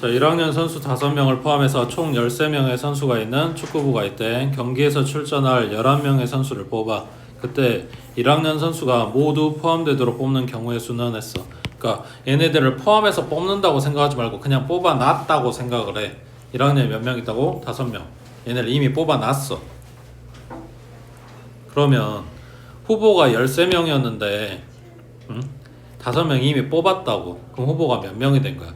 자, 1학년 선수 5명을 포함해서 총 13명의 선수가 있는 축구부가 있대. 경기에서 출전할 11명의 선수를 뽑아. 그때 1학년 선수가 모두 포함되도록 뽑는 경우의 수는 했어. 그러니까 얘네들을 포함해서 뽑는다고 생각하지 말고 그냥 뽑아놨다고 생각을 해. 1학년에 몇 명 있다고? 5명. 얘네를 이미 뽑아놨어. 그러면 후보가 13명이었는데 5명이 이미 뽑았다고. 그럼 후보가 몇 명이 된 거야?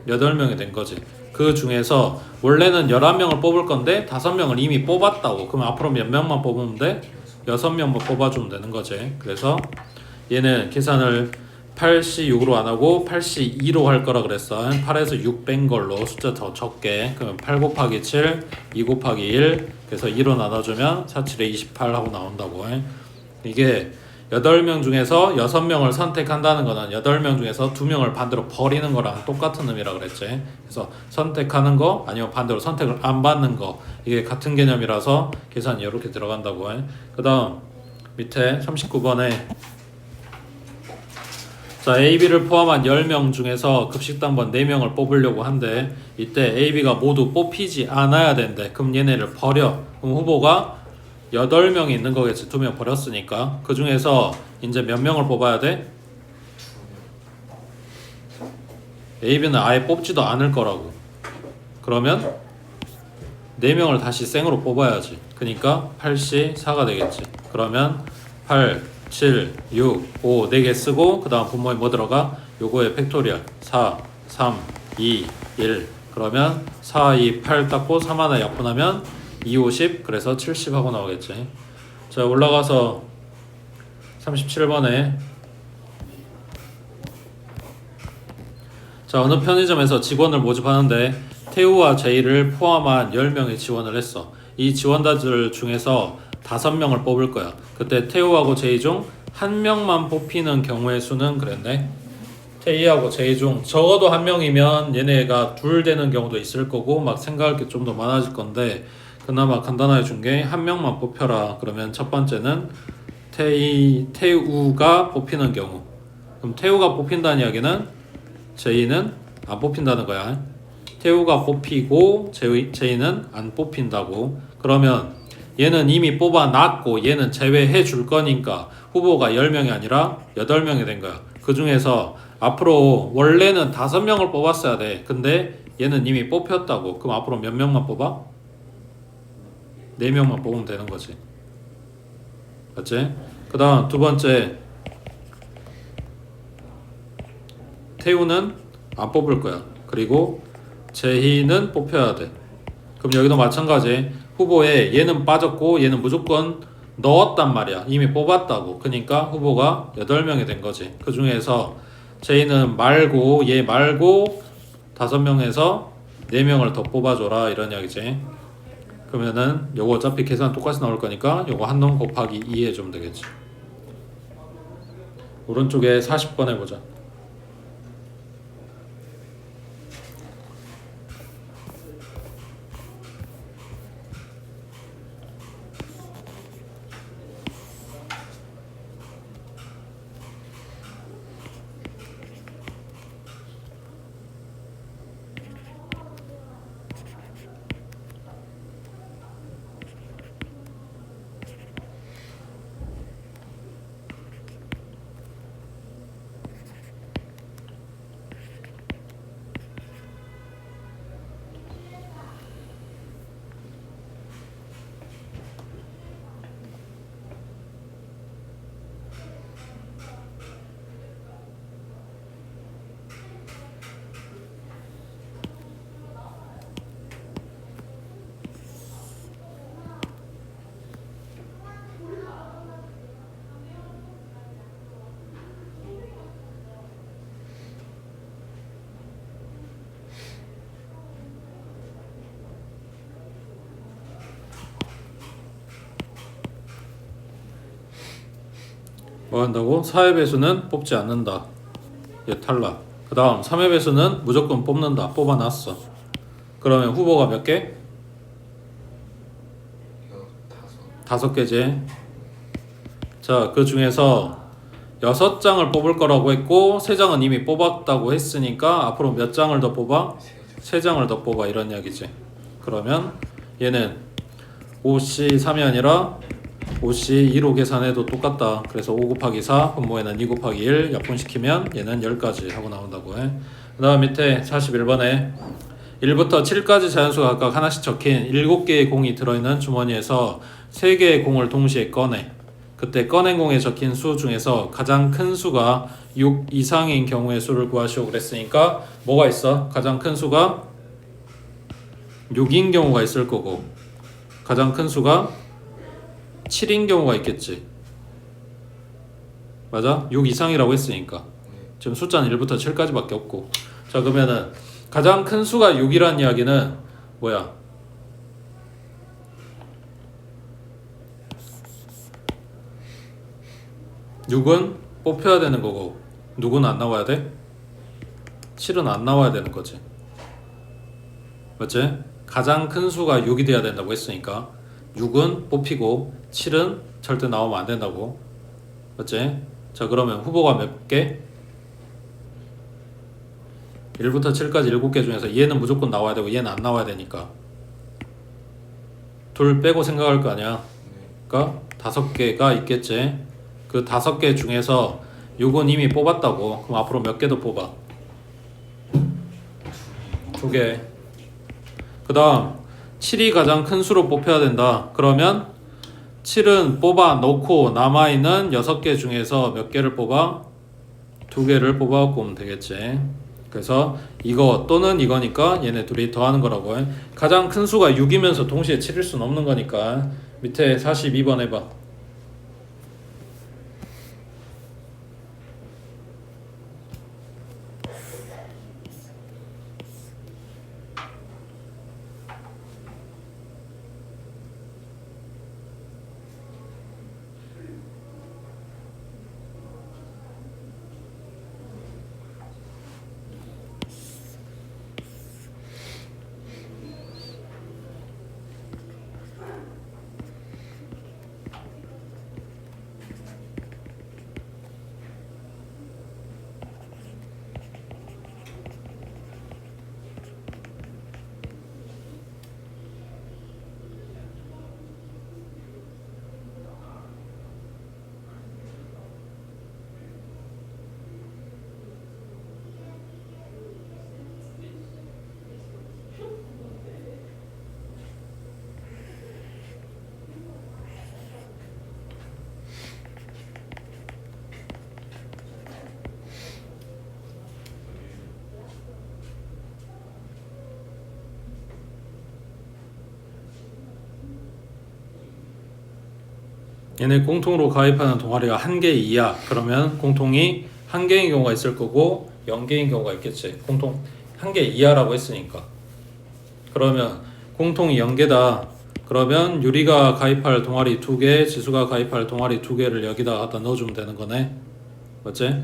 8명이 된 거지. 그 중에서 원래는 11명을 뽑을 건데 5명을 이미 뽑았다고. 그럼 앞으로 몇 명만 뽑으면 돼? 6명만 뽑아주면 되는 거지. 그래서 얘는 계산을 8C6으로 안 하고 8C2로 할 거라 그랬어. 8에서 6 뺀 걸로 숫자 더 적게. 그러면 8 곱하기 7, 2 곱하기 1. 그래서 2로 나눠주면 4, 7에 28 하고 나온다고. 이게 8명 중에서 6명을 선택한다는 거는 8명 중에서 2명을 반대로 버리는 거랑 똑같은 의미라 그랬지. 그래서 선택하는 거 아니면 반대로 선택을 안 받는 거, 이게 같은 개념이라서 계산이 이렇게 들어간다고. 그 다음 밑에 39번에 자, AB를 포함한 10명 중에서 급식단번 4명을 뽑으려고 한대. 이때 AB가 모두 뽑히지 않아야 된대. 그럼 얘네를 버려. 그럼 후보가 8명이 있는 거겠지. 2명 버렸으니까. 그 중에서 이제 몇 명을 뽑아야 돼? AB는 아예 뽑지도 않을 거라고. 그러면 4명을 다시 생으로 뽑아야지. 그러니까 8C4가 되겠지. 그러면 8, 7, 6, 5 4개 쓰고 그 다음 분모에 뭐 들어가? 요거의 팩토리얼 4, 3, 2, 1. 그러면 4, 2, 8 닦고 3 하나 약분하면 2, 50 그래서 70 하고 나오겠지. 자, 올라가서 37번에 자, 어느 편의점에서 직원을 모집하는데 태우와 제이를 포함한 10명의 지원을 했어. 이 지원자들 중에서 5명을 뽑을 거야. 그때 태우하고 제이 중 1명만 뽑히는 경우의 수는 그랬네. 태희하고 제이 중 적어도 1명이면 얘네가 둘 되는 경우도 있을 거고 막 생각할 게 좀 더 많아질 건데 그나마 간단하게 준 게 1명만 뽑혀라. 그러면 첫 번째는 태우가 뽑히는 경우. 그럼 태우가 뽑힌다는 이야기는 제이는 안 뽑힌다는 거야. 태우가 뽑히고 제이는 안 뽑힌다고. 그러면 얘는 이미 뽑아놨고 얘는 제외해 줄 거니까 후보가 10명이 아니라 8명이 된 거야. 그 중에서 앞으로 원래는 5명을 뽑았어야 돼. 근데 얘는 이미 뽑혔다고. 그럼 앞으로 몇 명만 뽑아? 4명만 뽑으면 되는 거지. 맞지? 그 다음 두 번째, 태우는 안 뽑을 거야. 그리고 제희는 뽑혀야 돼. 그럼 여기도 마찬가지. 후보에 얘는 빠졌고 얘는 무조건 넣었단 말이야. 이미 뽑았다고. 그러니까 후보가 8명이 된 거지. 그 중에서 제이는 말고 얘 말고 5명에서 4명을 더 뽑아줘라 이런 이야기지. 그러면은 요거 어차피 계산 똑같이 나올 거니까 요거 한 놈 곱하기 2 해주면 되겠지. 오른쪽에 40번 해보자. 뭐 한다고? 4의 배수는 뽑지 않는다. 얘 탈락. 그 다음 3의 배수는 무조건 뽑는다. 뽑아놨어. 그러면 후보가 몇 개? 5개지. 자, 그 중에서 6장을 뽑을 거라고 했고 3장은 이미 뽑았다고 했으니까 앞으로 몇 장을 더 뽑아? 3장을 더 뽑아 이런 이야기지. 그러면 얘는 5C3이 아니라 5C2로 계산해도 똑같다. 그래서 5 곱하기 4 분모에는 2 곱하기 1 약분시키면 얘는 10까지 하고 나온다고 해. 그 다음 밑에 41번에 1부터 7까지 자연수가 각각 하나씩 적힌 7개의 공이 들어있는 주머니에서 3개의 공을 동시에 꺼내. 그때 꺼낸 공에 적힌 수 중에서 가장 큰 수가 6 이상인 경우의 수를 구하시오 그랬으니까 뭐가 있어? 가장 큰 수가 6인 경우가 있을 거고 가장 큰 수가 7인 경우가 있겠지. 맞아? 6 이상이라고 했으니까 지금 숫자는 1부터 7까지밖에 없고. 자 그러면은 가장 큰 수가 6이란 이야기는 뭐야? 6은 뽑혀야 되는 거고 누구는 안 나와야 돼? 7은 안 나와야 되는 거지. 맞지? 가장 큰 수가 6이 돼야 된다고 했으니까 6은 뽑히고 7은 절대 나오면 안 된다고. 맞지? 자 그러면 후보가 몇 개? 1부터 7까지 7개 중에서 얘는 무조건 나와야 되고 얘는 안 나와야 되니까 둘 빼고 생각할 거 아니야. 그러니까 5개가 있겠지. 그 5개 중에서 6은 이미 뽑았다고. 그럼 앞으로 몇 개 더 뽑아? 2개. 그 다음 7이 가장 큰 수로 뽑혀야 된다. 그러면 7은 뽑아 놓고 남아있는 6개 중에서 몇 개를 뽑아? 2개를 뽑아 갖고 오면 되겠지. 그래서 이거 또는 이거니까 얘네 둘이 더하는 거라고 해. 가장 큰 수가 6이면서 동시에 7일 수는 없는 거니까 밑에 42번 해봐. 얘네 공통으로 가입하는 동아리가 1개 이하. 그러면 공통이 1개인 경우가 있을 거고 0개인 경우가 있겠지. 공통 1개 이하라고 했으니까. 그러면 공통이 0개다. 그러면 유리가 가입할 동아리 2개, 지수가 가입할 동아리 2개를 여기다 갖다 넣어주면 되는 거네. 맞지?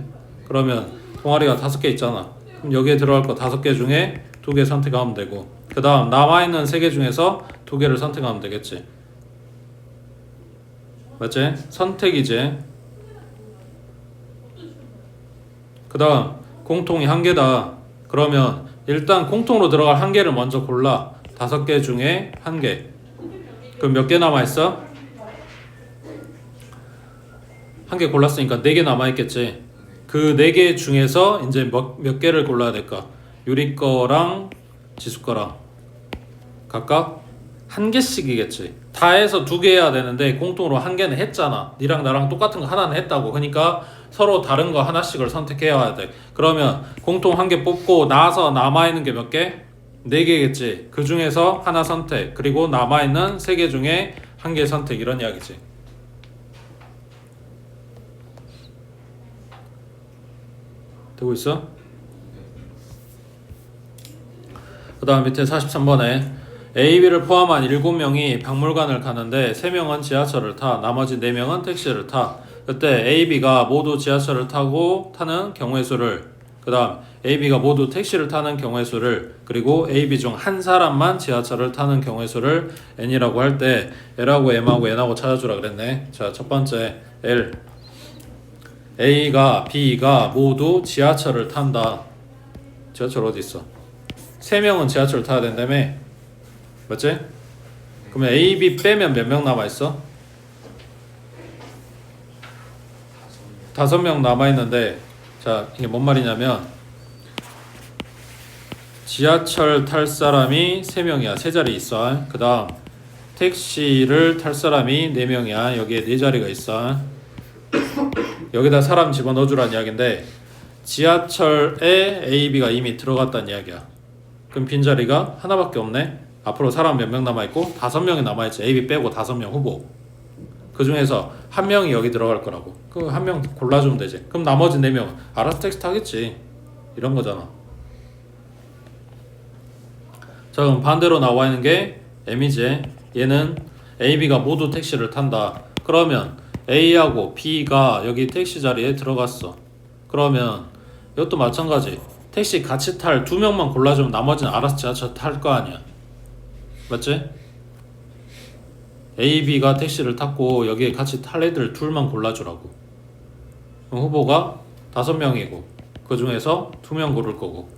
그러면 동아리가 5개 있잖아. 그럼 여기에 들어갈 거 5개 중에 2개 선택하면 되고 그 다음 남아있는 3개 중에서 2개를 선택하면 되겠지. 맞지? 선택이지. 그 다음 공통이 1개다. 그러면 일단 공통으로 들어갈 1개를 먼저 골라. 5개 중에 1개. 그럼 몇 개 남아있어? 1개 골랐으니까 4개 남아있겠지. 그 4개 중에서 이제 몇 개를 골라야 될까? 유리 거랑 지수 거랑 각각 1개씩이겠지. 다 해서 2개 해야 되는데 공통으로 1개는 했잖아. 니랑 나랑 똑같은 거 하나는 했다고. 그러니까 서로 다른 거 하나씩을 선택해야 돼. 그러면 공통 1개 뽑고 나서 남아있는 게 몇 개? 4개겠지. 그 중에서 하나 선택. 그리고 남아있는 3개 중에 1개 선택. 이런 이야기지. 되고 있어? 그 다음 밑에 43번에 A, B를 포함한 7명이 박물관을 가는데 3명은 지하철을 타. 나머지 4명은 택시를 타. 그때 A, B가 모두 지하철을 타는 경우의 수를, 그 다음 A, B가 모두 택시를 타는 경우의 수를, 그리고 A, B 중 한 사람만 지하철을 타는 경우의 수를 N이라고 할 때 L하고 M하고 N하고 찾아주라 그랬네. 자, 첫 번째 L. A가 B가 모두 지하철을 탄다. 지하철 어디 있어? 3명은 지하철을 타야 된다며. 맞지? 그러면 A, B 빼면 몇 명 남아있어? 5명 남아있는데, 자 이게 뭔 말이냐면 지하철 탈 사람이 3명이야. 3자리 있어. 그 다음 택시를 탈 사람이 4명이야. 여기에 4자리가 있어. 여기다 사람 집어넣어주라는 이야기인데 지하철에 A, B가 이미 들어갔다는 이야기야. 그럼 빈자리가 하나밖에 없네. 앞으로 사람 몇 명 남아있고 5명이 남아있지. A, B 빼고 5명 후보. 그 중에서 한 명이 여기 들어갈 거라고. 그 한 명 골라주면 되지. 그럼 나머지 4명 알아서 택시 타겠지. 이런 거잖아. 자 그럼 반대로 나와 있는 게 M이지. 얘는 A, B가 모두 택시를 탄다. 그러면 A하고 B가 여기 택시 자리에 들어갔어. 그러면 이것도 마찬가지. 택시 같이 탈 2명만 골라주면 나머지는 알아서 지하철 탈 거 아니야. 맞지? A, B가 택시를 탔고 여기에 같이 탈 애들 둘만 골라주라고. 그럼 후보가 5명이고 그 중에서 2명 고를 거고.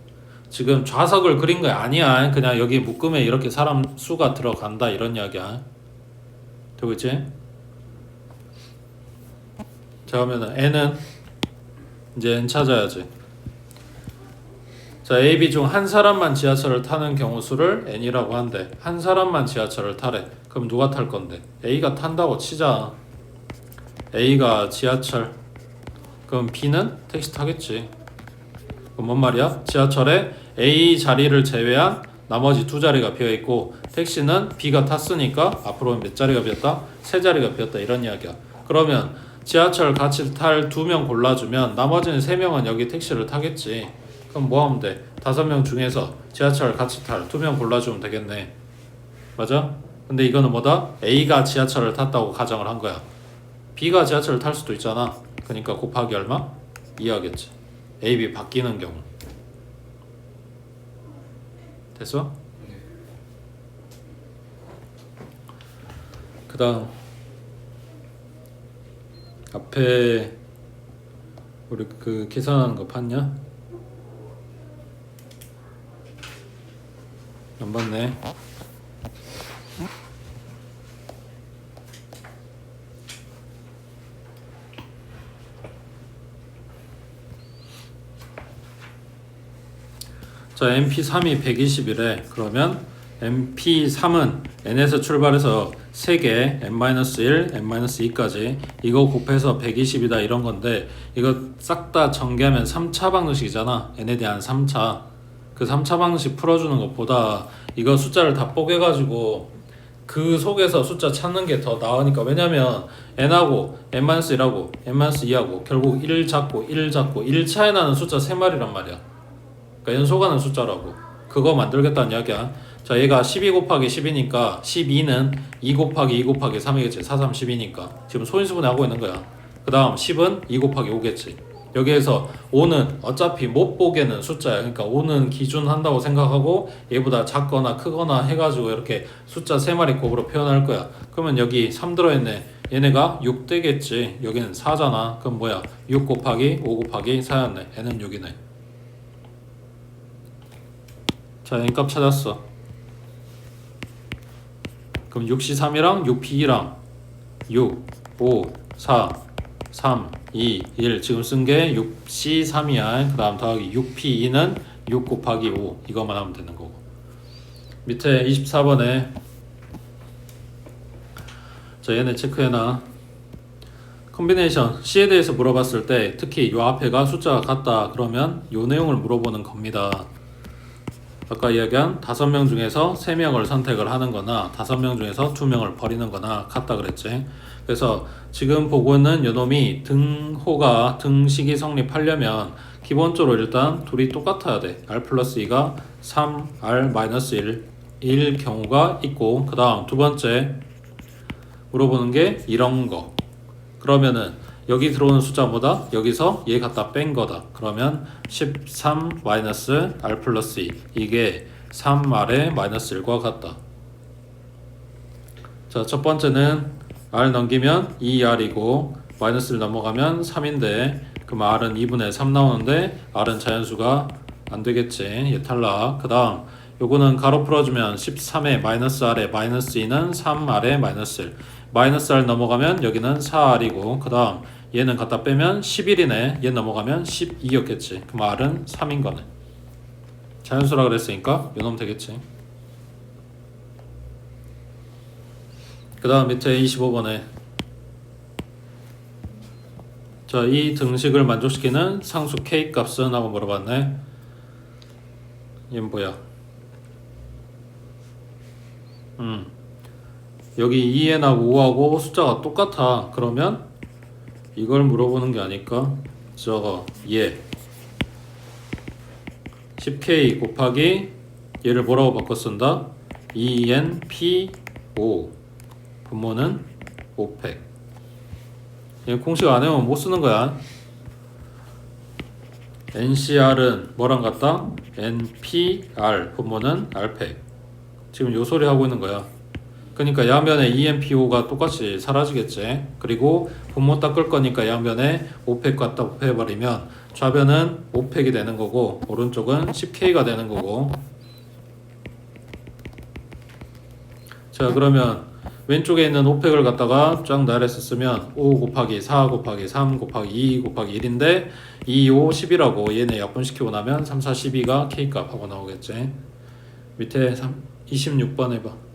지금 좌석을 그린 거 아니야. 그냥 여기 묶음에 이렇게 사람 수가 들어간다 이런 이야기야. 되고 있지? 자 그러면은 N은 이제 N 찾아야지. 자 A, B 중 한 사람만 지하철을 타는 경우 수를 N이라고 한대. 한 사람만 지하철을 타래. 그럼 누가 탈 건데? A가 탄다고 치자. A가 지하철. 그럼 B는 택시 타겠지. 그럼 뭔 말이야? 지하철에 A 자리를 제외한 나머지 2자리가 비어있고 택시는 B가 탔으니까 앞으로 몇 자리가 비었다? 3자리가 비었다 이런 이야기야. 그러면 지하철 같이 탈 2명 골라주면 나머지는 3명은 여기 택시를 타겠지. 그럼 뭐 하면 돼? 5명 중에서 지하철 같이 탈 2명 골라주면 되겠네. 맞아? 근데 이거는 뭐다? A가 지하철을 탔다고 가정을 한 거야. B가 지하철을 탈 수도 있잖아. 그러니까 곱하기 얼마? 2 하겠지. A, B 바뀌는 경우. 됐어? 그 다음 앞에 우리 그 계산하는 거 봤냐? 안 봤네. 자 MP3이 120이래. 그러면 MP3은 N에서 출발해서 3개 N-1, N-2까지 이거 곱해서 120이다 이런 건데 이거 싹 다 전개하면 3차 방정식이잖아. N에 대한 3차. 그 3차 방정식 풀어주는 것보다 이거 숫자를 다 뽀개가지고 그 속에서 숫자 찾는 게 더 나으니까. 왜냐면 N하고 N-1하고 N-2하고 결국 1 잡고 1 잡고 1 차이 나는 숫자 3마리란 말이야. 그러니까 연속하는 숫자라고. 그거 만들겠다는 이야기야. 자 얘가 12 곱하기 10이니까 12는 2 곱하기 2 곱하기 3이겠지. 4, 3, 10이니까 지금 소인수분해 하고 있는 거야. 그 다음 10은 2 곱하기 5겠지. 여기에서 5는 어차피 못 보게는 숫자야. 그러니까 5는 기준한다고 생각하고 얘보다 작거나 크거나 해가지고 이렇게 숫자 3마리 곱으로 표현할 거야. 그러면 여기 3 들어있네. 얘네가 6 되겠지. 여기는 4잖아. 그럼 뭐야? 6 곱하기 5 곱하기 4였네. 얘는 6이네. 자 N값 찾았어. 그럼 6C3이랑 6P2랑 6, 5, 4, 3, 2, 1 지금 쓴 게 6C3이야. 그 다음 더하기 6P2는 6 곱하기 5 이것만 하면 되는 거고. 밑에 24번에 자 얘네 체크해놔. 컨비네이션 C에 대해서 물어봤을 때 특히 요 앞에가 숫자가 같다 그러면 요 내용을 물어보는 겁니다. 아까 이야기한 5명 중에서 3명을 선택을 하는 거나 5명 중에서 2명을 버리는 거나 같다 그랬지. 그래서 지금 보고 있는 요놈이 등호가 등식이 성립하려면 기본적으로 일단 둘이 똑같아야 돼. R 플러스 2가 3R 마이너스 1일 경우가 있고 그 다음 두 번째 물어보는 게 이런 거. 그러면은 여기 들어오는 숫자보다 여기서 얘 갖다 뺀 거다. 그러면 13 마이너스 R 플러스 2 이게 3R의 마이너스 1과 같다. 자, 첫 번째는 R 넘기면 2R이고 마이너스 1 넘어가면 3인데 그럼 R은 2분의 3 나오는데 R은 자연수가 안 되겠지. 얘 탈락. 그 다음 요거는 가로 풀어주면 13에 마이너스 R에 마이너스 2는 3R에 마이너스 1. 마이너스 R 넘어가면 여기는 4R이고 그 다음 얘는 갖다 빼면 11이네. 얘 넘어가면 12였겠지. 그럼 R은 3인 거네. 자연수라 그랬으니까 요놈 되겠지. 그 다음 밑에 25번에 자, 이 등식을 만족시키는 상수 K 값은 하고 물어봤네. 얘는 뭐야? 여기 2n하고 5하고 숫자가 똑같아. 그러면 이걸 물어보는 게 아닐까? 저거 얘 10K 곱하기 얘를 뭐라고 바꿔 쓴다? 2np5 분모는 5팩. 얘 공식 안 해오면 못 쓰는 거야. NCR은 뭐랑 같다? NPR 분모는 R팩. 지금 요 소리 하고 있는 거야. 그러니까 양변에 EMPO가 똑같이 사라지겠지. 그리고 분모 닦을 거니까 양변에 5팩 갖다 곱해버리면 좌변은 5팩이 되는 거고 오른쪽은 10K가 되는 거고. 자, 그러면 왼쪽에 있는 5팩을 갖다가 쫙 나열해서 쓰면 5 곱하기 4 곱하기 3 곱하기 2 곱하기 1인데 2, 5, 10이라고 얘네 약분시키고 나면 3, 4, 12가 K값 하고 나오겠지. 밑에 26번 해봐.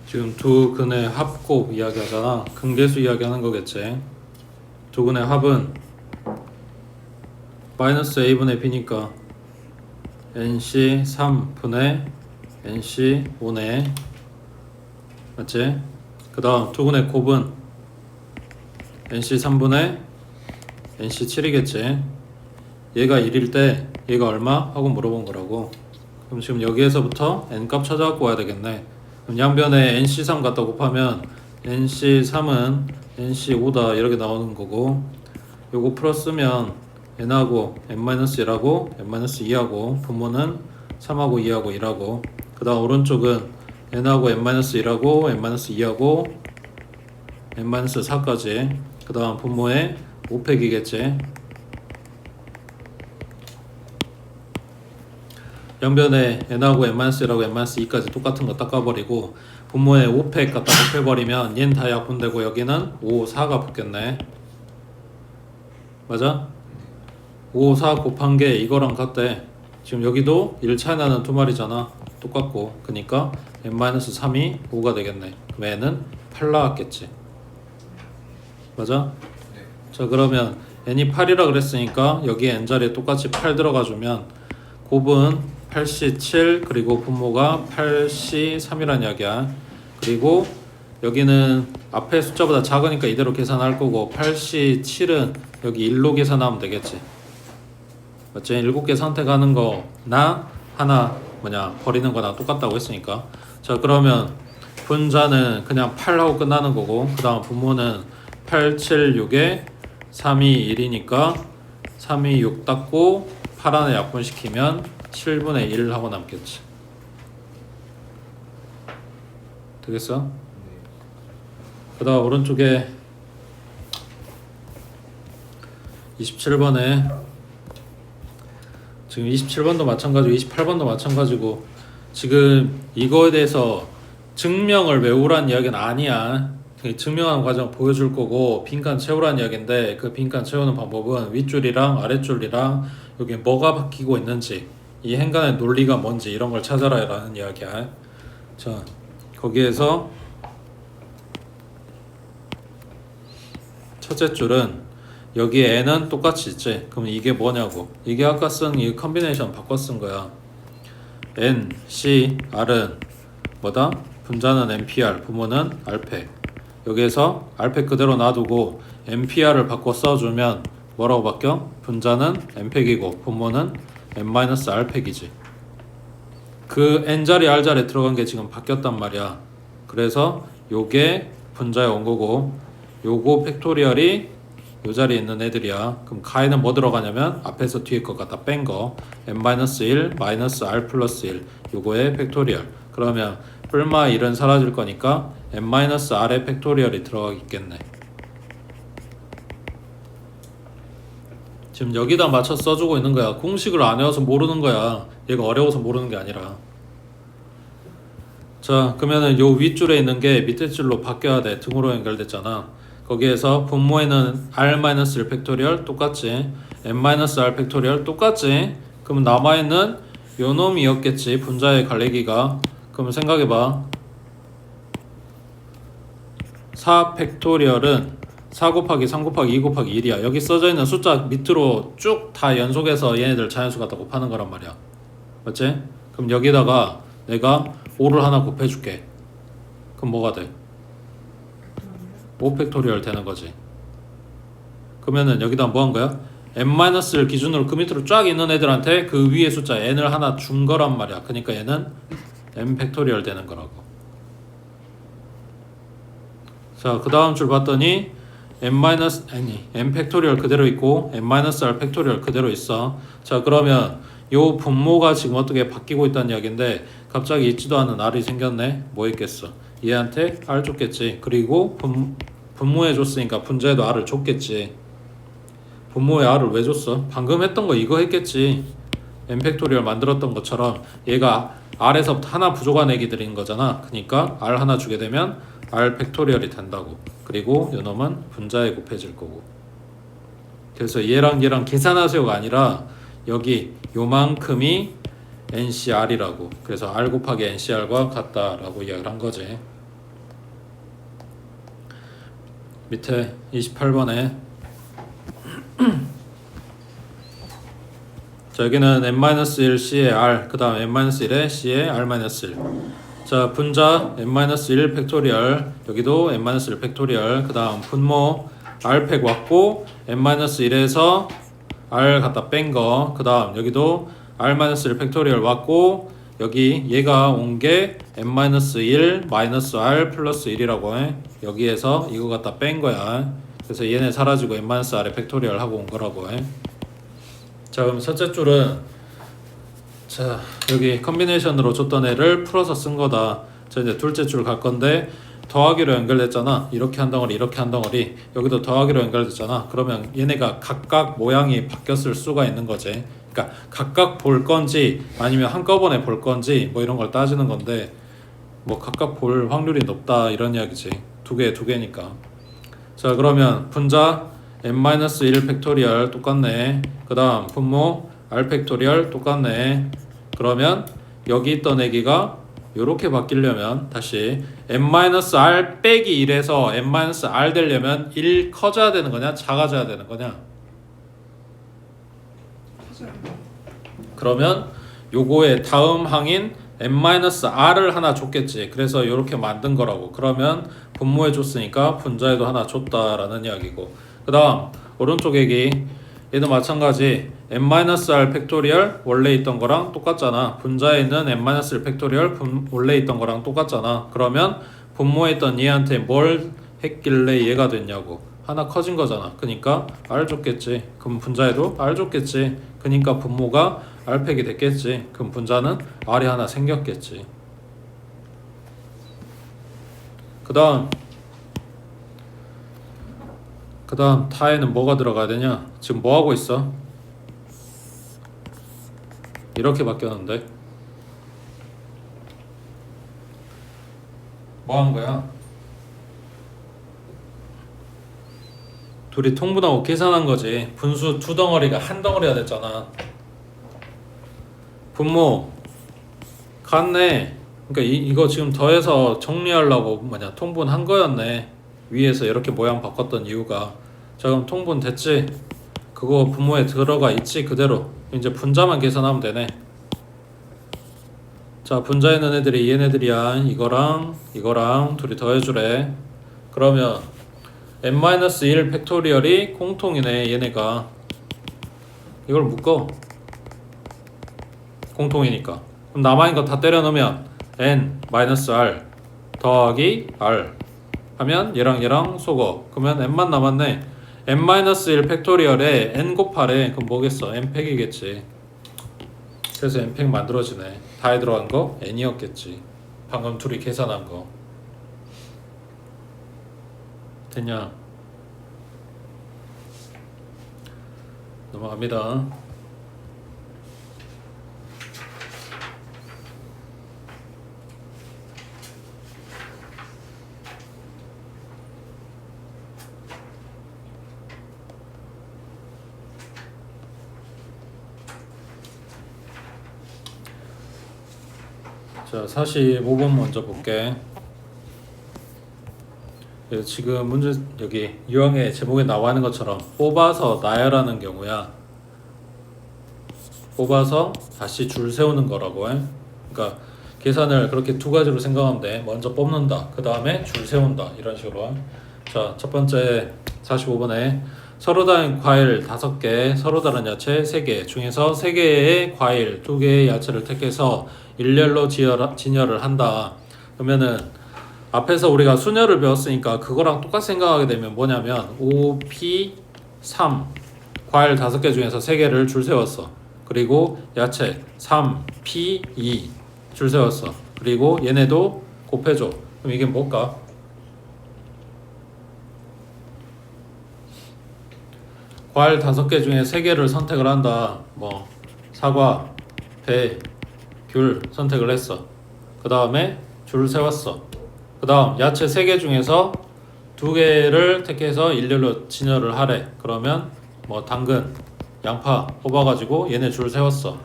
지금 두 근의 합곱 이야기하잖아. 근계수 이야기하는 거겠지. 두 근의 합은 마이너스 a분의 b니까 nc 3분의 nc 5네. 맞지? 그 다음 두 근의 곱은 nc 3분의 nc 7이겠지. 얘가 1일 때 얘가 얼마? 하고 물어본 거라고. 그럼 지금 여기에서부터 n값 찾아갖고 와야 되겠네. 그럼 양변에 nc3 갖다 곱하면 nc3은 nc5다 이렇게 나오는 거고, 요거 풀었으면 n하고 n-1하고 n-2하고 분모는 3하고 2하고 1하고, 그 다음 오른쪽은 n하고 n-1하고 n-2하고 n-4까지 그 다음 분모에 5팩이겠지. 양변에 n하고 n-1하고 n-2까지 똑같은 거 닦아버리고 분모에 5팩 갖다 곱해버리면 얘는 다 약분되고 여기는 5, 4가 붙겠네. 맞아? 5, 4 곱한 게 이거랑 같대. 지금 여기도 1 차이 나는 두 마리잖아. 똑같고 그니까 n-3이 5가 되겠네. 그럼 n은 8 나왔겠지. 맞아? 네. 자 그러면 n이 8이라 그랬으니까 여기에 n자리에 똑같이 8 들어가주면 곱은 8C7 그리고 분모가 8C3이란 이야기야. 그리고 여기는 앞에 숫자보다 작으니까 이대로 계산할 거고 8C7은 여기 1로 계산하면 되겠지. 맞지? 7개 선택하는 거나 하나 버리는 거나 똑같다고 했으니까. 자 그러면 분자는 그냥 8하고 끝나는 거고 그 다음 분모는 8, 7, 6에 3이 1이니까 3이 6 닦고 8 안에 약분시키면 7분의 1 하고 남겠지. 되겠어? 네. 그 다음 오른쪽에 27번에 지금 27번도 마찬가지고 28번도 마찬가지고 지금 이거에 대해서 증명을 외우란 이야기는 아니야. 증명하는 과정 보여줄 거고 빈칸 채우란 이야기인데 그 빈칸 채우는 방법은 윗줄이랑 아랫줄이랑 여기 뭐가 바뀌고 있는지 이 행간의 논리가 뭔지 이런 걸 찾아라 라는 이야기야. 자 거기에서 첫째 줄은 여기에 n은 똑같이 있지. 그럼 이게 뭐냐고. 이게 아까 쓴 이 컨비네이션 바꿔 쓴 거야. n, c, r은 뭐다? 분자는 npr, 분모는 r팩. 여기에서 r팩 그대로 놔두고 npr을 바꿔 써주면 뭐라고 바뀌어? 분자는 n팩이고 분모는 n-r팩이지. 그 n자리 r자리에 들어간 게 지금 바뀌었단 말이야. 그래서 요게 분자에 온 거고 요거 팩토리얼이 요 자리에 있는 애들이야. 그럼 가에는 뭐 들어가냐면 앞에서 뒤에 거 갖다 뺀 거 n-1 마이너스 r 플러스 1 요거의 팩토리얼. 그러면 뿔마 1은 사라질 거니까 n-r의 팩토리얼이 들어가겠네. 지금 여기다 맞춰 써주고 있는 거야. 공식을 안 외워서 모르는 거야. 얘가 어려워서 모르는 게 아니라. 자 그러면은 요 윗줄에 있는 게 밑에 줄로 바뀌어야 돼. 등으로 연결됐잖아. 거기에서 분모에는 r-1 팩토리얼 똑같지. n-r 팩토리얼 똑같지. 그럼 남아있는 요 놈이었겠지. 분자의 갈래기가. 그럼 생각해봐. 4 팩토리얼은 4 곱하기 3 곱하기 2 곱하기 1이야. 여기 써져 있는 숫자 밑으로 쭉 다 연속해서 얘네들 자연수 갖다 곱하는 거란 말이야. 맞지? 그럼 여기다가 내가 5를 하나 곱해줄게. 그럼 뭐가 돼? 5 팩토리얼 되는 거지. 그러면은 여기다 뭐 한 거야? n-를 기준으로 그 밑으로 쫙 있는 애들한테 그 위에 숫자 n을 하나 준 거란 말이야. 그러니까 얘는 n 팩토리얼 되는 거라고. 자, 그 다음 줄 봤더니 n 팩토리얼 그대로 있고 n-r 팩토리얼 그대로 있어. 자, 그러면 요 분모가 지금 어떻게 바뀌고 있다는 이야기인데 갑자기 있지도 않은 r이 생겼네. 뭐 있겠어? 얘한테 r 줬겠지. 그리고 분모에 줬으니까 분자에도 r을 줬겠지. 분모에 r을 왜 줬어? 방금 했던 거 이거 했겠지. n 팩토리얼 만들었던 것처럼 얘가 r에서부터 하나 부족한 애기들인 거잖아. 그러니까 r 하나 주게 되면 r 팩토리얼이 된다고. 그리고 요놈은 분자에 곱해질 거고. 그래서 얘랑 계산하세요가 아니라 여기 요만큼이 ncr이라고. 그래서 r 곱하기 ncr과 같다라고 이야기를 한 거지. 밑에 28번에 자 여기는 n-1 c의 r 그 다음 n-1에 c의 r-1. 자 분자 n-1 팩토리얼 여기도 n-1 팩토리얼 그 다음 분모 r팩 왔고 n-1에서 r 갖다 뺀 거 그 다음 여기도 r-1 팩토리얼 왔고 여기 얘가 온 게 n-1 마이너스 r 플러스 1이라고 해. 여기에서 이거 갖다 뺀 거야. 그래서 얘네 사라지고 n-r의 팩토리얼 하고 온 거라고 해. 자 그럼 첫째 줄은 자 여기 컨비네이션으로 줬던 애를 풀어서 쓴 거다. 자 이제 둘째 줄 갈 건데 더하기로 연결됐잖아. 이렇게 한 덩어리 이렇게 한 덩어리. 여기도 더하기로 연결됐잖아. 그러면 얘네가 각각 모양이 바뀌었을 수가 있는 거지. 그러니까 각각 볼 건지 아니면 한꺼번에 볼 건지 뭐 이런 걸 따지는 건데, 뭐 각각 볼 확률이 높다 이런 이야기지. 두 개니까. 자, 그러면 분자 n-1 팩토리얼 똑같네. 그 다음 분모 r 팩토리얼 똑같네. 그러면 여기 있던 애기가 요렇게 바뀌려면 다시 n-r 빼기 1에서 n-r 되려면 1 커져야 되는 거냐 작아져야 되는 거냐? 그러면 요거의 다음 항인 n-r을 하나 줬겠지. 그래서 이렇게 만든 거라고. 그러면 분모에 줬으니까 분자에도 하나 줬다라는 이야기고, 그 다음 오른쪽 얘기 얘도 마찬가지. n-r 팩토리얼 원래 있던 거랑 똑같잖아. 분자에 있는 n-1 팩토리얼 원래 있던 거랑 똑같잖아. 그러면 분모에 있던 얘한테 뭘 했길래 얘가 됐냐고. 하나 커진 거잖아. 그러니까 r 줬겠지. 그럼 분자에도 r 줬겠지. 그러니까 분모가 r팩이 됐겠지. 그럼 분자는 r이 하나 생겼겠지. 그 다음 타에는 뭐가 들어가야 되냐? 지금 뭐 하고 있어? 이렇게 바뀌었는데 뭐 하는 거야? 둘이 통분하고 계산한 거지. 분수 두 덩어리가 한 덩어리가 됐잖아. 분모 같네. 그러니까 이거 지금 더해서 정리하려고 뭐냐 통분한 거였네. 위에서 이렇게 모양 바꿨던 이유가. 자, 그럼 통분 됐지? 그거 분모에 들어가 있지 그대로. 이제 분자만 계산하면 되네. 자, 분자에 있는 애들이 얘네들이야. 이거랑 둘이 더해주래. 그러면 n-1 팩토리얼이 공통이네. 얘네가 이걸 묶어. 공통이니까. 그럼 남아있는 거 다 때려 넣으면 n-r 더하기 r 하면 얘랑 속어. 그러면 n만 남았네. n-1 팩토리얼에 n 곱하래. 그럼 뭐겠어? n팩이겠지. 그래서 n팩 만들어지네. 다에 들어간 거 n이었겠지. 방금 둘이 계산한 거. 됐냐? 넘어갑니다. 자, 45번 먼저 볼게. 지금 문제 여기 유형의 제목에 나와 있는 것처럼 뽑아서 나열하는 경우야. 뽑아서 다시 줄 세우는 거라고 해. 그러니까 계산을 그렇게 두 가지로 생각하면 돼. 먼저 뽑는다. 그 다음에 줄 세운다. 이런 식으로. 자, 첫 번째 45번에 서로 다른 과일 5개, 서로 다른 야채 3개 중에서 3개의 과일, 2개의 야채를 택해서 일렬로 진열을 한다. 그러면은 앞에서 우리가 순열을 배웠으니까 그거랑 똑같이 생각하게 되면 뭐냐면 5P3 과일 5개 중에서 3개를 줄 세웠어. 그리고 야채 3P2 줄 세웠어. 그리고 얘네도 곱해줘. 그럼 이게 뭘까? 과일 5개 중에 3개를 선택을 한다. 뭐 사과, 배, 귤 선택을 했어. 그 다음에 줄 세웠어. 그 다음 야채 3개 중에서 2개를 택해서 일렬로 진열을 하래. 그러면 뭐 당근, 양파 뽑아가지고 얘네 줄 세웠어.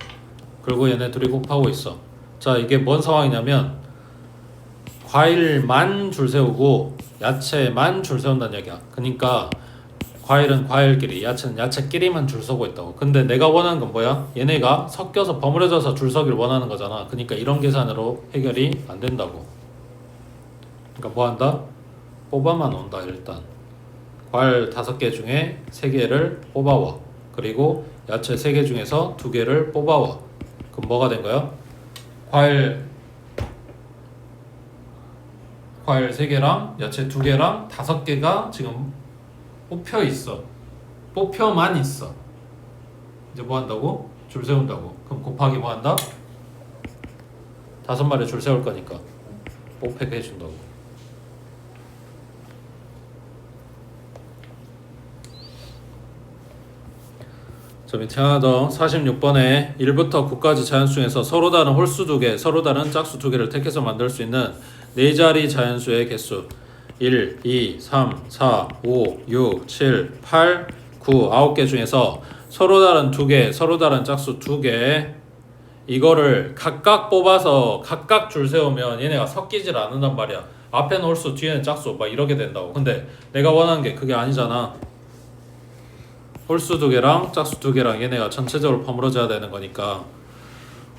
그리고 얘네 둘이 곱하고 있어. 자, 이게 뭔 상황이냐면 과일만 줄 세우고 야채만 줄 세운다는 얘기야. 그러니까 과일은 과일끼리, 야채는 야채끼리만 줄 서고 있다고. 근데 내가 원하는 건 뭐야? 얘네가 섞여서 버무려져서 줄 서기를 원하는 거잖아. 그러니까 이런 계산으로 해결이 안 된다고. 그러니까 뭐 한다? 뽑아만 온다. 일단 과일 5개 중에 3개를 뽑아와. 그리고 야채 3개 중에서 2개를 뽑아와. 그럼 뭐가 된 거야? 과일 3개랑 야채 2개랑 5개가 지금 뽑혀 있어. 뽑혀만 있어. 이제 뭐 한다고? 줄 세운다고. 그럼 곱하기 뭐 한다? 5마리 줄 세울 거니까 뽑팩 해준다고. 저 밑에 하나 더 46번에 1부터 9까지 자연수 중에서 서로 다른 홀수 2개, 서로 다른 짝수 2개를 택해서 만들 수 있는 4자리 자연수의 개수 1, 2, 3, 4, 5, 6, 7, 8, 9, 9개 중에서 서로 다른 2개, 서로 다른 짝수 2개 이거를 각각 뽑아서 각각 줄 세우면 얘네가 섞이질 않는단 말이야. 앞에는 홀수, 뒤에는 짝수 막 이렇게 된다고. 근데 내가 원하는 게 그게 아니잖아. 홀수 2개랑 짝수 2개랑 얘네가 전체적으로 버무려져야 되는 거니까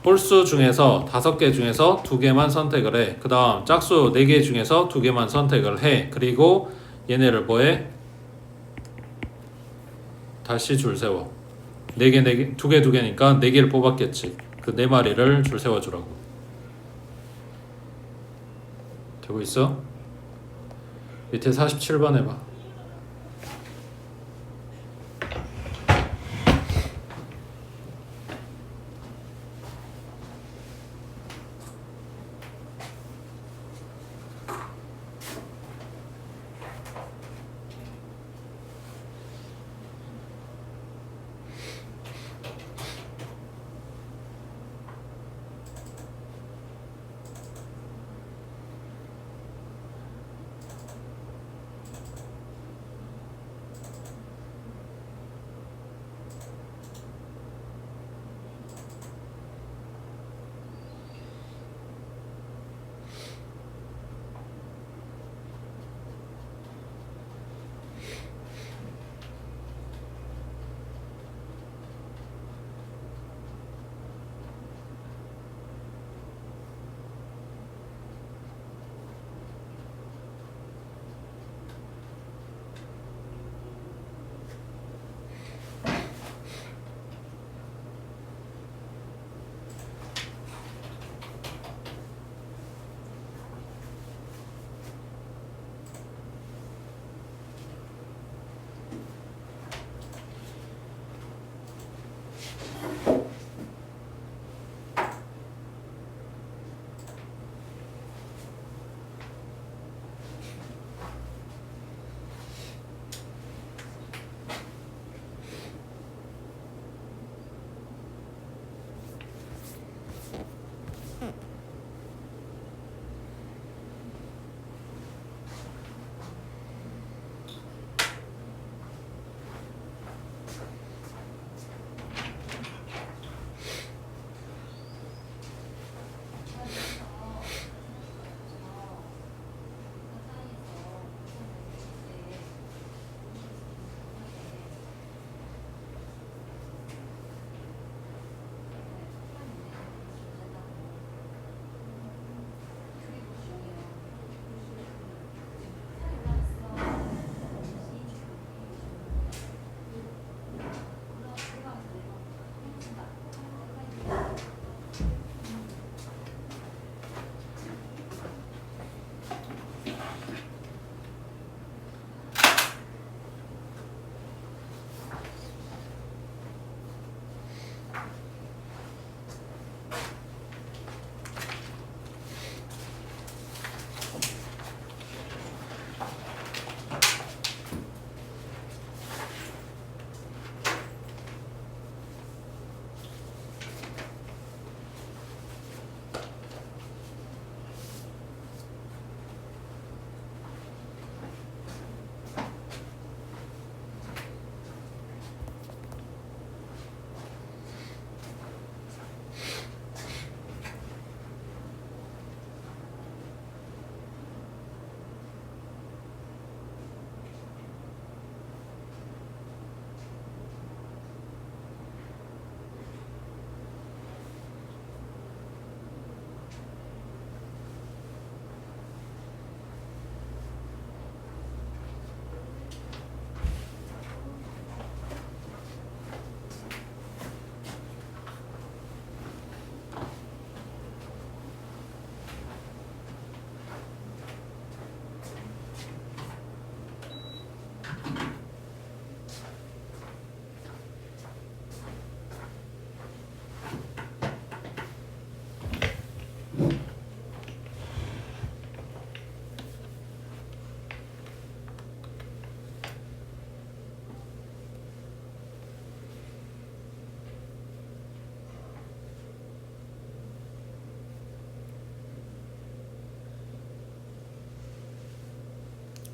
홀수 중에서 5개 중에서 2개만 선택을 해. 그 다음 짝수 4개 중에서 2개만 선택을 해. 그리고 얘네를 뭐해? 다시 줄 세워. 4개, 2개, 2개니까 4개를 뽑았겠지. 그 4마리를 줄 세워주라고. 되고 있어? 밑에 47번 해봐.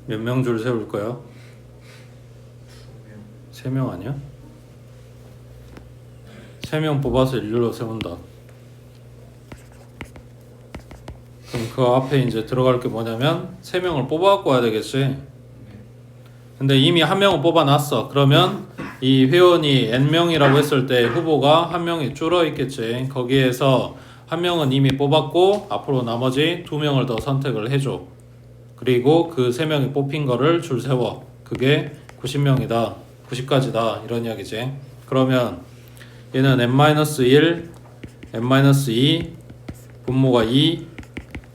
몇 명 줄 세울 거야? 3명 아니야? 3명 뽑아서 일렬로 세운다. 그럼 그 앞에 이제 들어갈 게 뭐냐면 3명을 뽑아갖고 와야 되겠지. 근데 이미 1명은 뽑아놨어. 그러면 이 회원이 N명이라고 했을 때 후보가 1명이 줄어 있겠지. 거기에서 1명은 이미 뽑았고 앞으로 나머지 2명을 더 선택을 해줘. 그리고 그 3명이 뽑힌 거를 줄 세워. 그게 90명이다. 90까지다. 이런 이야기지. 그러면 얘는 n-1, n-2, 분모가 2,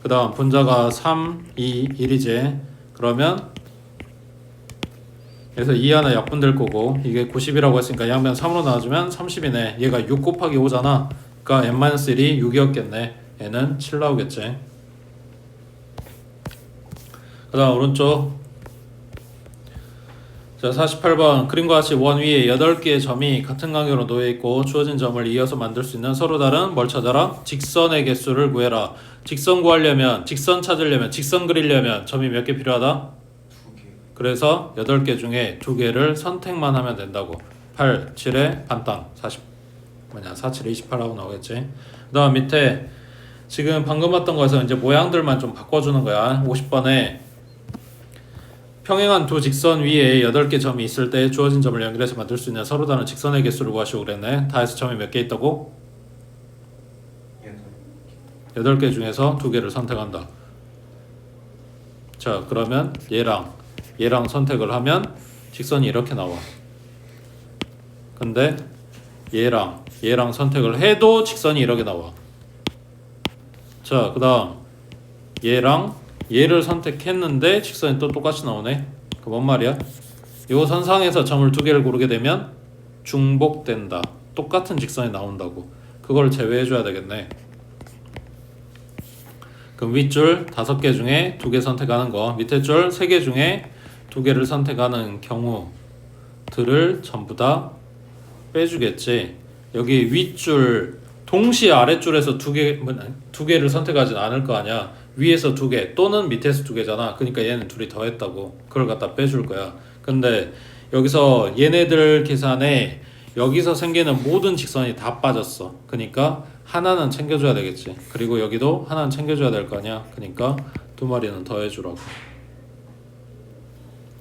그 다음 분자가 3, 2, 1이지. 그러면 그래서 2 하나 약분될 거고 이게 90이라고 했으니까 양변 3으로 나눠주면 30이네. 얘가 6 곱하기 5잖아. 그러니까 n-1이 6이었겠네. 얘는 7 나오겠지. 그 다음 오른쪽 자 48번 그림과 같이 원 위에 8개의 점이 같은 간격으로 놓여있고 주어진 점을 이어서 만들 수 있는 서로 다른 뭘 찾아라? 직선의 개수를 구해라. 직선 구하려면 직선 찾으려면 직선 그리려면 점이 몇 개 필요하다? 2개. 그래서 8개 중에 2개를 선택만 하면 된다고. 8, 7에 반땅 4, 7, 28하고 나오겠지. 그 다음 밑에 지금 방금 봤던 거에서 이제 모양들만 좀 바꿔주는 거야. 50번에 평행한 두 직선 위에 8개 점이 있을 때 주어진 점을 연결해서 만들 수 있는 서로 다른 직선의 개수를 구하시고 그랬네. 다 해서 점이 몇 개 있다고? 8개 중에서 2개를 선택한다. 자 그러면 얘랑 선택을 하면 직선이 이렇게 나와. 근데 얘랑 선택을 해도 직선이 이렇게 나와. 자 그 다음 얘를 선택했는데 직선이 또 똑같이 나오네. 그 뭔 말이야? 요 선상에서 점을 2개를 고르게 되면 중복된다. 똑같은 직선이 나온다고. 그걸 제외해줘야 되겠네. 그럼 윗줄 5개 중에 2개 선택하는 거, 밑에 줄 3개 중에 2개를 선택하는 경우들을 전부 다 빼주겠지. 여기 윗줄 동시에 아랫줄에서 2개를 선택하진 않을 거 아니야. 위에서 2개 또는 밑에서 2개잖아. 그러니까 얘는 둘이 더했다고. 그걸 갖다 빼줄 거야. 근데 여기서 얘네들 계산에 여기서 생기는 모든 직선이 다 빠졌어. 그러니까 하나는 챙겨줘야 되겠지. 그리고 여기도 하나는 챙겨줘야 될 거 아니야. 그러니까 2마리는 더해주라고.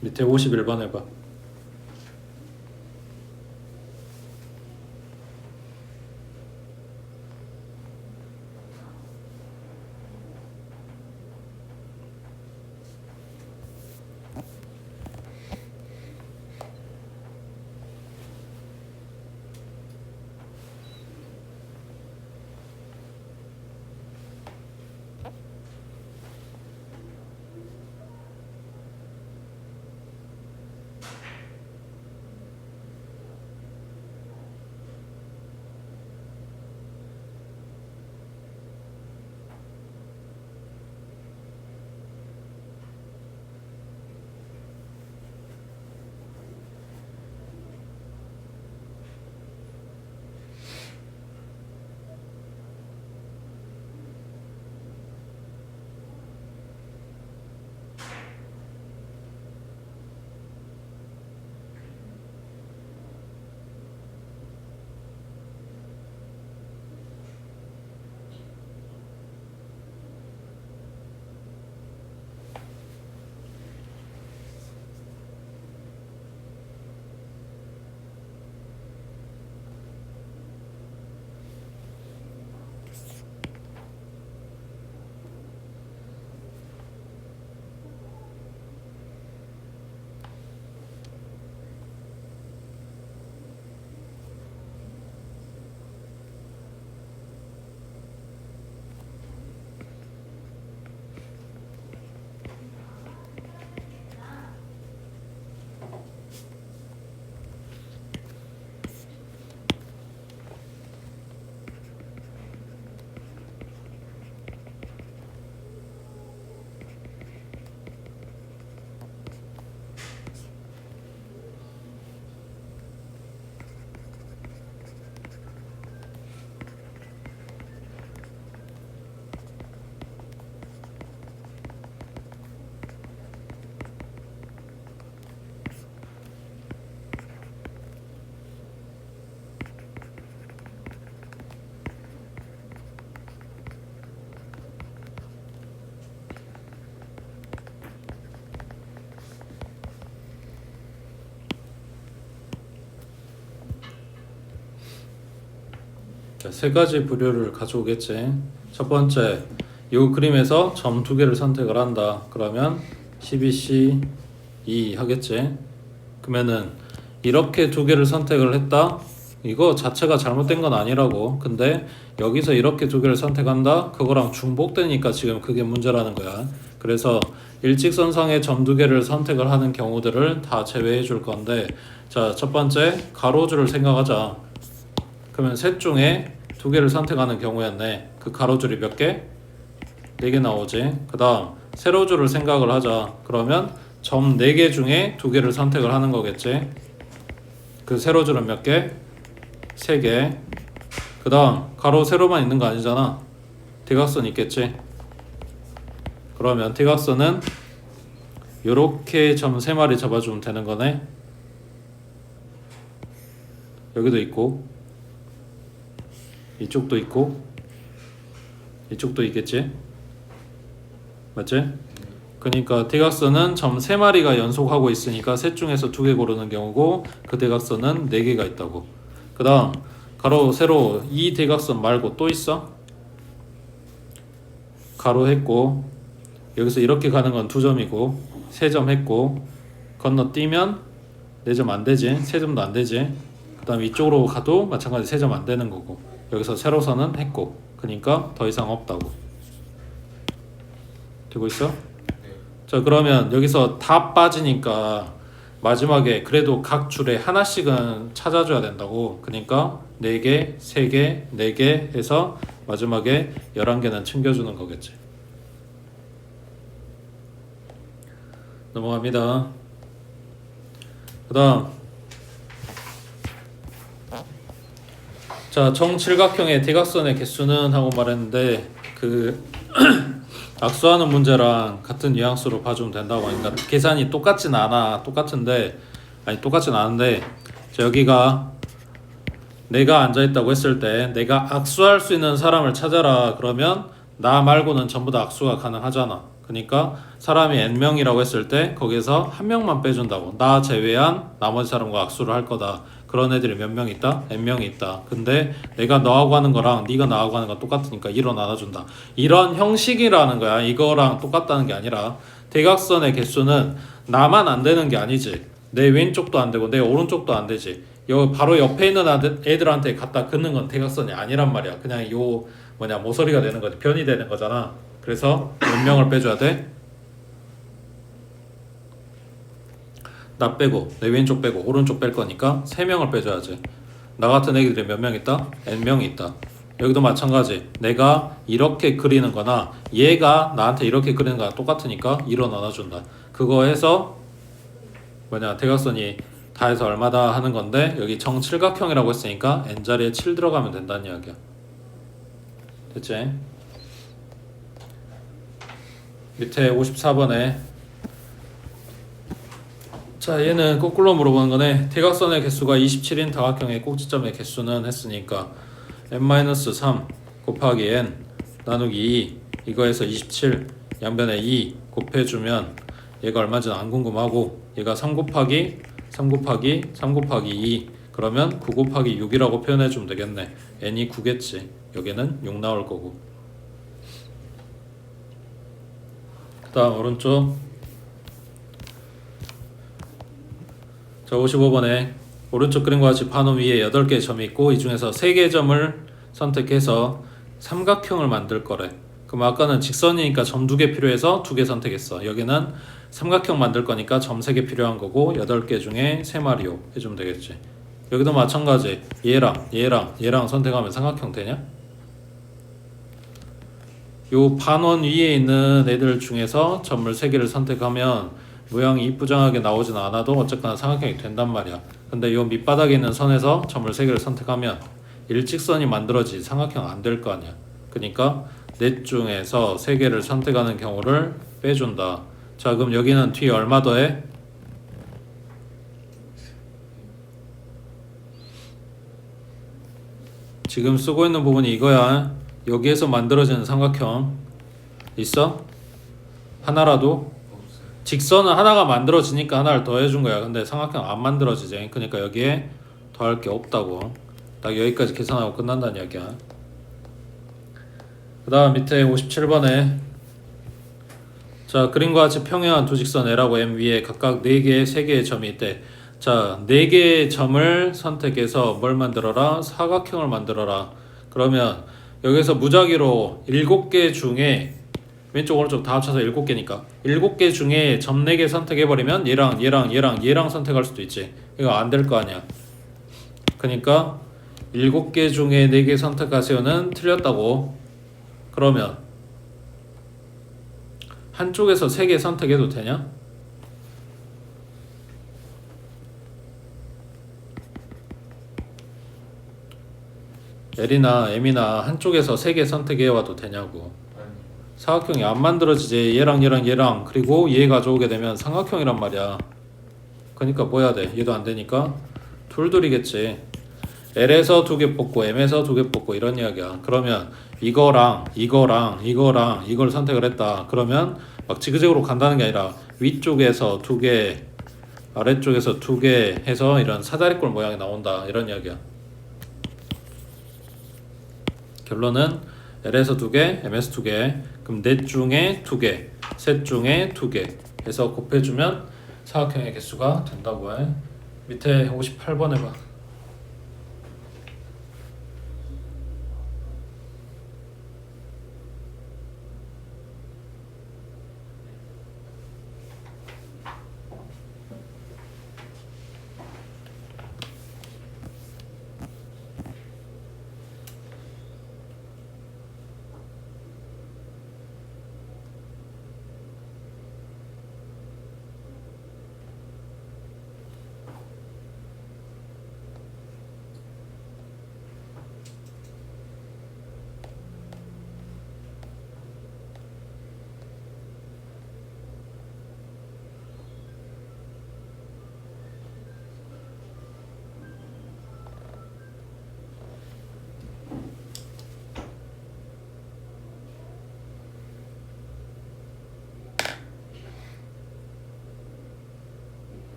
밑에 51번 해봐. 자, 세 가지 부류를 가져오겠지. 첫 번째, 이 그림에서 점 두 개를 선택을 한다. 그러면 12C 2 하겠지. 그러면은 이렇게 두 개를 선택을 했다. 이거 자체가 잘못된 건 아니라고. 근데 여기서 이렇게 두 개를 선택한다. 그거랑 중복되니까 지금 그게 문제라는 거야. 그래서 일직선상의 점 두 개를 선택을 하는 경우들을 다 제외해 줄 건데, 자, 첫 번째 가로줄을 생각하자. 그러면 셋 중에 두 개를 선택하는 경우였네. 그 가로줄이 몇 개? 4개 나오지. 그 다음 세로줄을 생각을 하자. 그러면 점 4개 중에 두 개를 선택을 하는 거겠지. 그 세로줄은 몇 개? 3개. 그 다음 가로 세로만 있는 거 아니잖아. 대각선 있겠지. 그러면 대각선은 요렇게 점 3마리 잡아주면 되는 거네. 여기도 있고 이쪽도 있고 이쪽도 있겠지. 맞지? 그러니까 대각선은 점 3마리가 연속하고 있으니까 셋 중에서 2개 고르는 경우고, 그 대각선은 4개가 있다고. 그 다음 가로 세로 이 대각선 말고 또 있어? 가로 했고, 여기서 이렇게 가는 건 2점이고 3점 했고, 건너뛰면 4점 안 되지. 3점도 안 되지. 그 다음 이쪽으로 가도 마찬가지 3점 안 되는 거고, 여기서 세로선은 했고, 그러니까 더 이상 없다고. 되고 있어? 자, 그러면 여기서 다 빠지니까 마지막에 그래도 각 줄에 하나씩은 찾아줘야 된다고. 그러니까 4개, 3개, 4개 해서 마지막에 11개는 챙겨주는 거겠지. 넘어갑니다. 그 다음, 자, 정칠각형의 대각선의 개수는 하고 말했는데, 그 악수하는 문제랑 같은 뉘앙스로 봐주면 된다고 하니까 계산이 똑같진 않아. 똑같은데, 아니 똑같진 않은데, 자, 여기가 내가 앉아있다고 했을 때 내가 악수할 수 있는 사람을 찾아라. 그러면 나 말고는 전부 다 악수가 가능하잖아. 그러니까 사람이 n명이라고 했을 때 거기에서 한 명만 빼준다고. 나 제외한 나머지 사람과 악수를 할 거다. 그런 애들이 몇 명 있다? n명이 있다. 근데 내가 너하고 하는 거랑 네가 나하고 하는 거 똑같으니까 1로 나눠준다. 이런 형식이라는 거야. 이거랑 똑같다는 게 아니라, 대각선의 개수는 나만 안 되는 게 아니지. 내 왼쪽도 안 되고 내 오른쪽도 안 되지. 요 바로 옆에 있는 애들한테 갖다 긋는 건 대각선이 아니란 말이야. 그냥 요 모서리가 되는 거지. 변이 되는 거잖아. 그래서 몇 명을 빼줘야 돼? 나 빼고 내 왼쪽 빼고 오른쪽 뺄 거니까 3명을 빼줘야지. 나 같은 애기들이 몇 명 있다? n명이 있다. 여기도 마찬가지. 내가 이렇게 그리는 거나 얘가 나한테 이렇게 그리는 거랑 똑같으니까 2로 나눠준다. 그거 해서 대각선이 다 해서 얼마다 하는 건데, 여기 정칠각형이라고 했으니까 n자리에 7 들어가면 된다는 이야기야. 됐지? 밑에 54번에, 자, 얘는 거꾸로 물어보는 거네. 대각선의 개수가 27인 다각형의 꼭지점의 개수는 했으니까 n-3 곱하기 n 나누기 2 이거에서 27 양변에 2 곱해주면 얘가 얼마인지는 안 궁금하고, 얘가 3 곱하기 3 곱하기 3 곱하기 2 그러면 9 곱하기 6이라고 표현해주면 되겠네. n이 9겠지. 여기는 6 나올 거고. 그 다음 오른쪽, 자, 55번에 오른쪽 그림과 같이 반원 위에 8개의 점이 있고 이 중에서 3개의 점을 선택해서 삼각형을 만들 거래. 그럼 아까는 직선이니까 점 2개 필요해서 2개 선택했어. 여기는 삼각형 만들 거니까 점 3개 필요한 거고 8개 중에 3마리요 해주면 되겠지. 여기도 마찬가지. 얘랑 선택하면 삼각형 되냐? 요 반원 위에 있는 애들 중에서 점을 3개를 선택하면 모양이 이쁘장하게 나오진 않아도 어쨌거나 삼각형이 된단 말이야. 근데 요 밑바닥에 있는 선에서 점을 3개를 선택하면 일직선이 만들어지지 삼각형 안 될 거 아니야. 그러니까 넷 중에서 3개를 선택하는 경우를 빼준다. 자, 그럼 여기는 뒤에 얼마 더해? 지금 쓰고 있는 부분이 이거야. 여기에서 만들어지는 삼각형 있어? 하나라도? 직선은 하나가 만들어지니까 하나를 더해준 거야. 근데 삼각형 안 만들어지지. 그러니까 여기에 더할 게 없다고. 딱 여기까지 계산하고 끝난다는 이야기야. 그 다음 밑에 57번에 자 그림과 같이 평행한 두 직선 L하고 M 위에 각각 4개의 3개의 점이 있대. 자 4개의 점을 선택해서 뭘 만들어라? 사각형을 만들어라. 그러면 여기서 무작위로 7개 중에 왼쪽 오른쪽 다 합쳐서 7개니까 7개 중에 점 4개 선택해버리면 얘랑 선택할 수도 있지. 이거 안 될 거 아니야. 그러니까 7개 중에 4개 선택하세요는 틀렸다고. 그러면 한쪽에서 3개 선택해도 되냐? L이나 M이나 한쪽에서 3개 선택해와도 되냐고. 사각형이 안 만들어지지. 얘랑 그리고 얘 가져오게 되면 삼각형이란 말이야. 그러니까 뭐 해야 돼? 얘도 안 되니까 둘이겠지. L에서 2개 뽑고 M에서 2개 뽑고 이런 이야기야. 그러면 이거랑 이걸 선택을 했다. 그러면 막 지그재그로 간다는 게 아니라 위쪽에서 2개 아래쪽에서 2개 해서 이런 사다리꼴 모양이 나온다. 이런 이야기야. 결론은 L에서 2개, M에서 2개, 그럼 넷 중에 2개, 셋 중에 2개 해서 곱해주면 사각형의 개수가 된다고 해. 밑에 58번 해봐.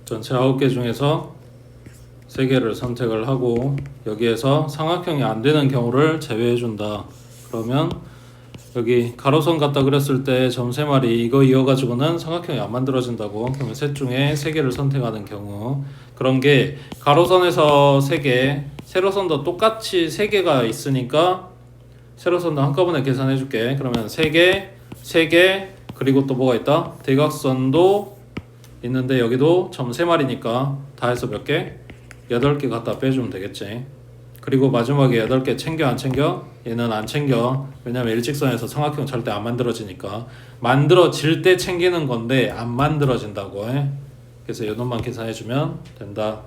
전체 9개 중에서 3개를 선택을 하고 여기에서 삼각형이 안 되는 경우를 제외해 준다. 그러면 여기 가로선 갖다 그렸을 때 점 3마리 이거 이어가지고는 삼각형이 안 만들어진다고. 그러면 셋 중에 3개를 선택하는 경우, 그런 게 가로선에서 3개, 세로선도 똑같이 3개가 있으니까 세로선도 한꺼번에 계산해 줄게. 그러면 3개, 3개, 그리고 또 뭐가 있다? 대각선도 있는데 여기도 점 3마리니까 다 해서 몇 개? 8개 갖다 빼주면 되겠지. 그리고 마지막에 8개 챙겨 안 챙겨? 얘는 안 챙겨. 왜냐면 일직선에서 삼각형 절대 안 만들어지니까. 만들어질 때 챙기는 건데 안 만들어진다고 해. 그래서 이 놈만 계산해주면 된다.